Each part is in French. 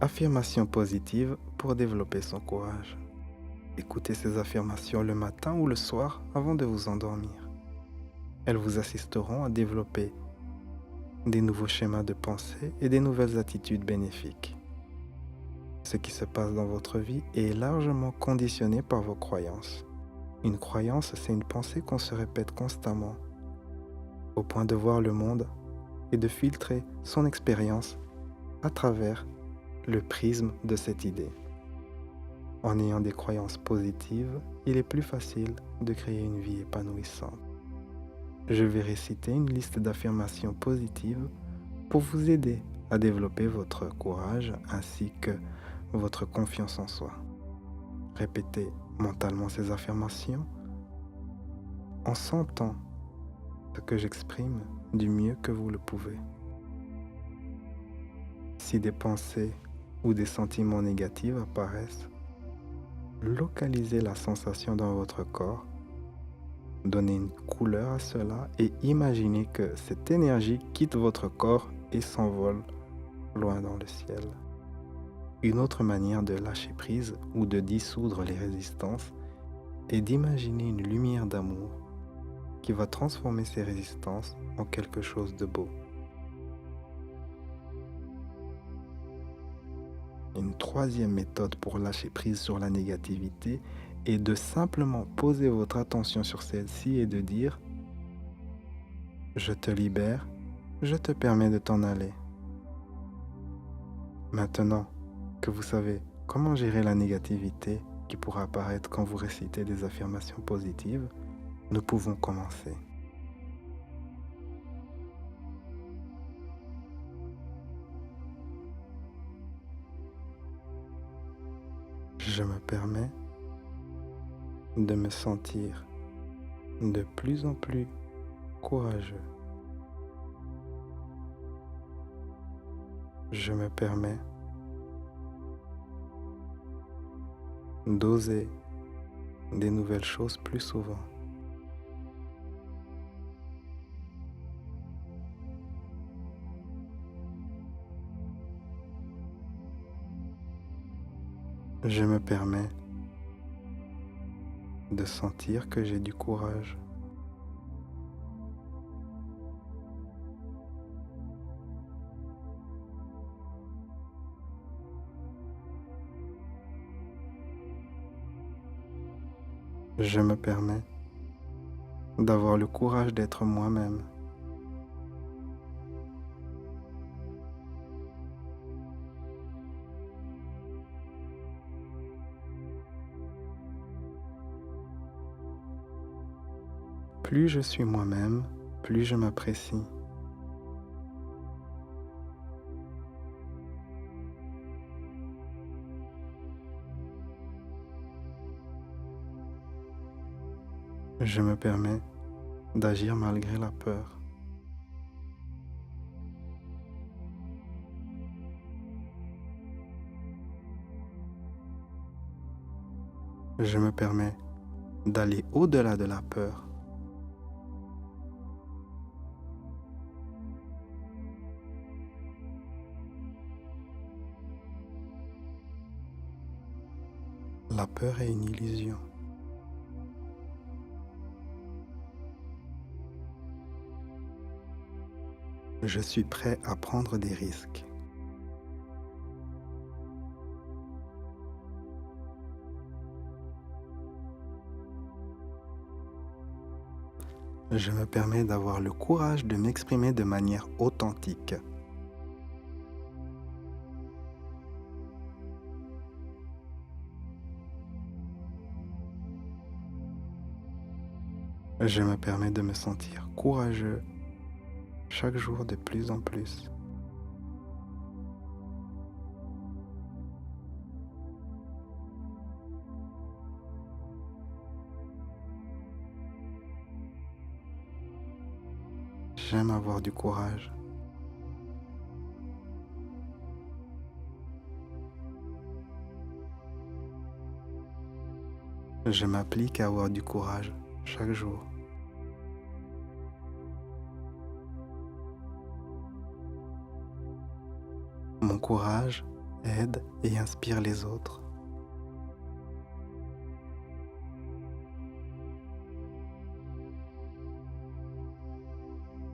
Affirmations positives pour développer son courage. Écoutez ces affirmations le matin ou le soir avant de vous endormir. Elles vous assisteront à développer des nouveaux schémas de pensée et des nouvelles attitudes bénéfiques. Ce qui se passe dans votre vie est largement conditionné par vos croyances. Une croyance, c'est une pensée qu'on se répète constamment, au point de voir le monde et de filtrer son expérience à travers le prisme de cette idée. En ayant des croyances positives, il est plus facile de créer une vie épanouissante. Je vais réciter une liste d'affirmations positives pour vous aider à développer votre courage ainsi que votre confiance en soi. Répétez mentalement ces affirmations en sentant ce que j'exprime du mieux que vous le pouvez. Si des pensées ou des sentiments négatifs apparaissent, localisez la sensation dans votre corps, donnez une couleur à cela et imaginez que cette énergie quitte votre corps et s'envole loin dans le ciel. Une autre manière de lâcher prise ou de dissoudre les résistances est d'imaginer une lumière d'amour qui va transformer ces résistances en quelque chose de beau. Une troisième méthode pour lâcher prise sur la négativité est de simplement poser votre attention sur celle-ci et de dire « Je te libère, je te permets de t'en aller ». Maintenant que vous savez comment gérer la négativité qui pourra apparaître quand vous récitez des affirmations positives, nous pouvons commencer. Je me permets de me sentir de plus en plus courageux. Je me permets d'oser des nouvelles choses plus souvent. Je me permets de sentir que j'ai du courage. Je me permets d'avoir le courage d'être moi-même. Plus je suis moi-même, plus je m'apprécie. Je me permets d'agir malgré la peur. Je me permets d'aller au-delà de la peur. La peur est une illusion. Je suis prêt à prendre des risques. Je me permets d'avoir le courage de m'exprimer de manière authentique. Je me permets de me sentir courageux chaque jour de plus en plus. J'aime avoir du courage. Je m'applique à avoir du courage chaque jour. Mon courage aide et inspire les autres.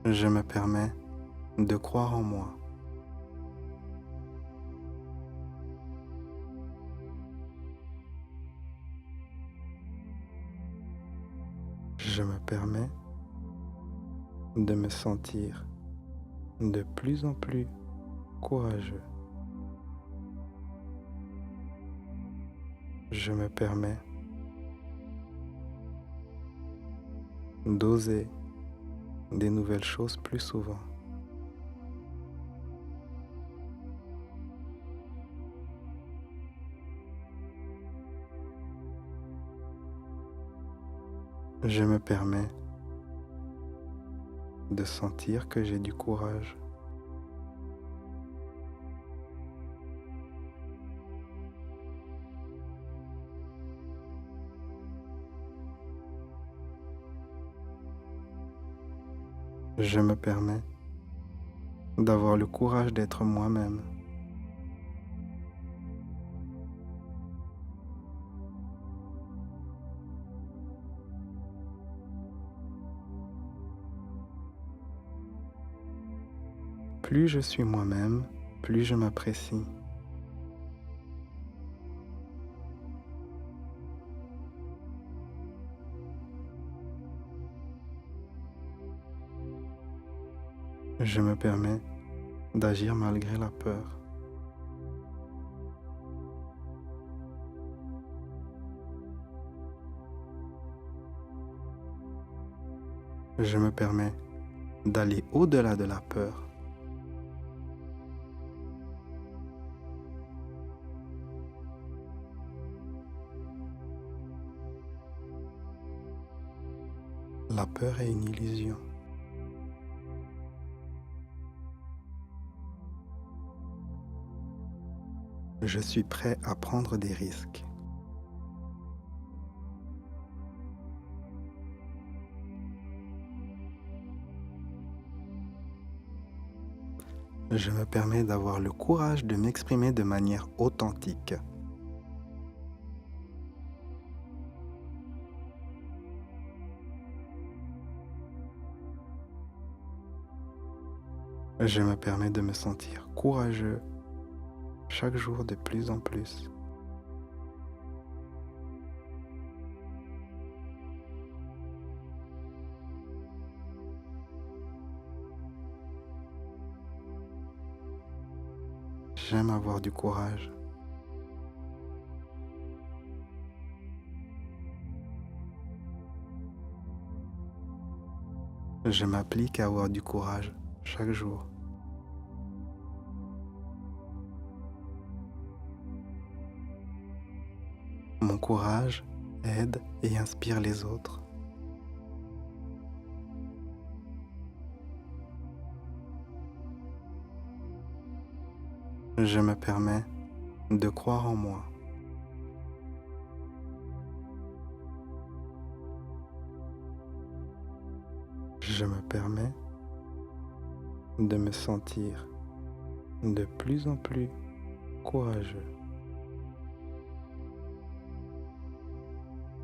Je me permets de croire en moi. Je me permets de me sentir de plus en plus courageux. Je me permets d'oser des nouvelles choses plus souvent. Je me permets de sentir que j'ai du courage. Je me permets d'avoir le courage d'être moi-même. Plus je suis moi-même, plus je m'apprécie. Je me permets d'agir malgré la peur. Je me permets d'aller au-delà de la peur. La peur est une illusion. Je suis prêt à prendre des risques. Je me permets d'avoir le courage de m'exprimer de manière authentique. Je me permets de me sentir courageux chaque jour de plus en plus. J'aime avoir du courage. Je m'applique à avoir du courage chaque jour. Mon courage aide et inspire les autres. Je me permets de croire en moi. Je me permets de me sentir de plus en plus courageux.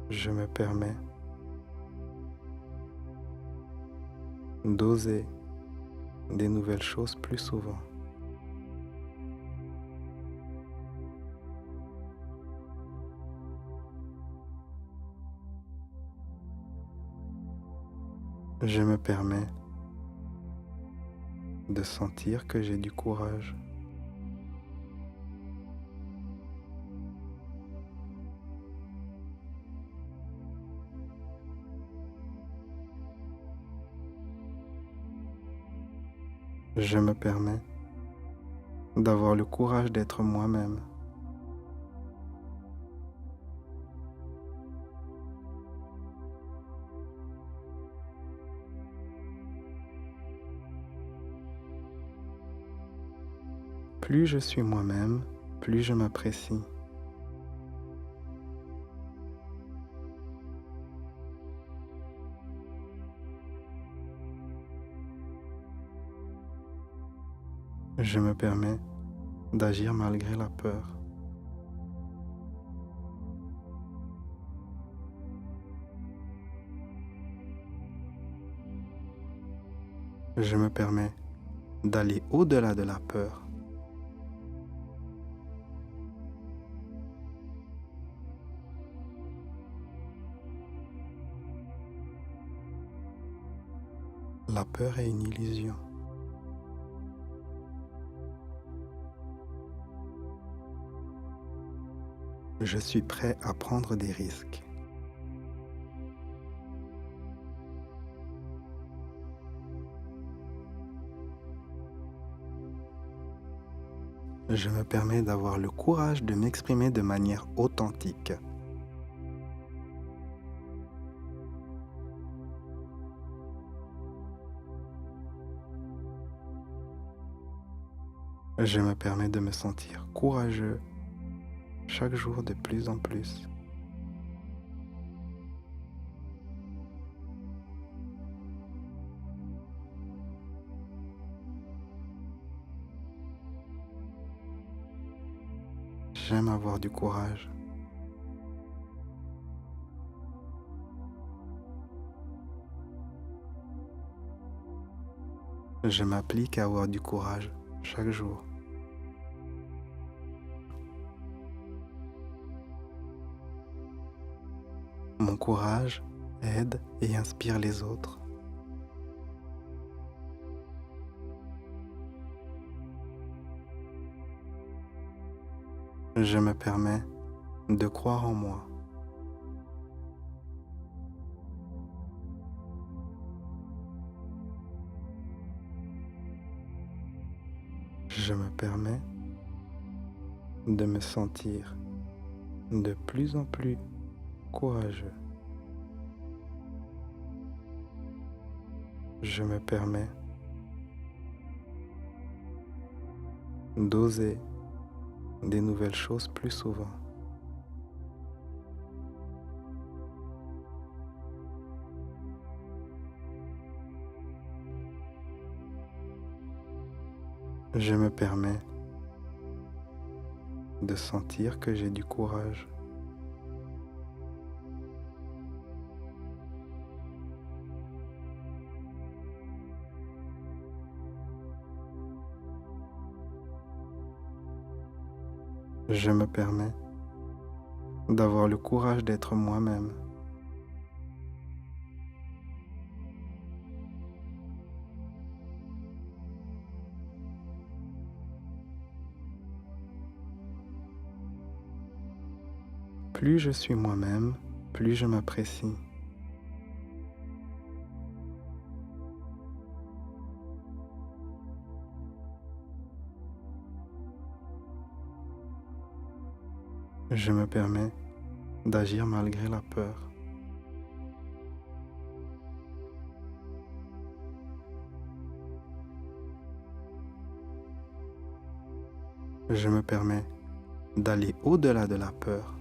Je me permets d'oser des nouvelles choses plus souvent. Je me permets de sentir que j'ai du courage. Je me permets d'avoir le courage d'être moi-même. Plus je suis moi-même, plus je m'apprécie. Je me permets d'agir malgré la peur. Je me permets d'aller au-delà de la peur. La peur est une illusion. Je suis prêt à prendre des risques. Je me permets d'avoir le courage de m'exprimer de manière authentique. Je me permets de me sentir courageux chaque jour de plus en plus. J'aime avoir du courage. Je m'applique à avoir du courage chaque jour. Mon courage aide et inspire les autres. Je me permets de croire en moi. Je me permets de me sentir de plus en plus courageux. Je me permets d'oser des nouvelles choses plus souvent. Je me permets de sentir que j'ai du courage. Je me permets d'avoir le courage d'être moi-même. Plus je suis moi-même, plus je m'apprécie. Je me permets d'agir malgré la peur. Je me permets d'aller au-delà de la peur.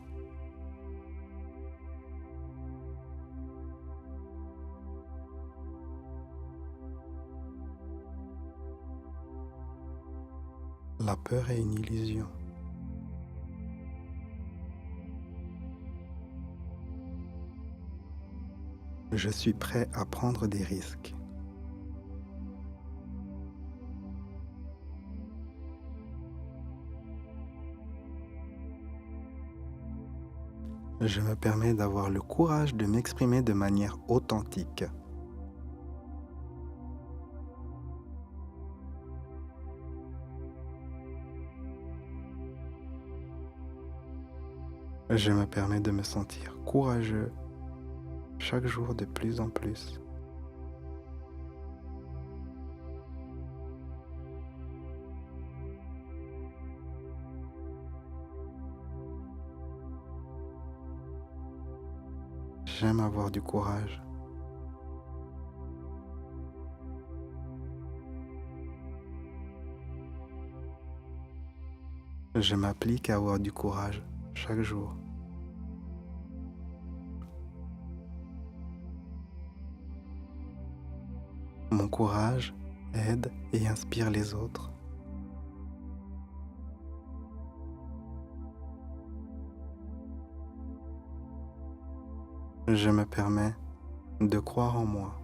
La peur est une illusion. Je suis prêt à prendre des risques. Je me permets d'avoir le courage de m'exprimer de manière authentique. Je me permets de me sentir courageux chaque jour de plus en plus. J'aime avoir du courage. Je m'applique à avoir du courage chaque jour. Mon courage aide et inspire les autres. Je me permets de croire en moi.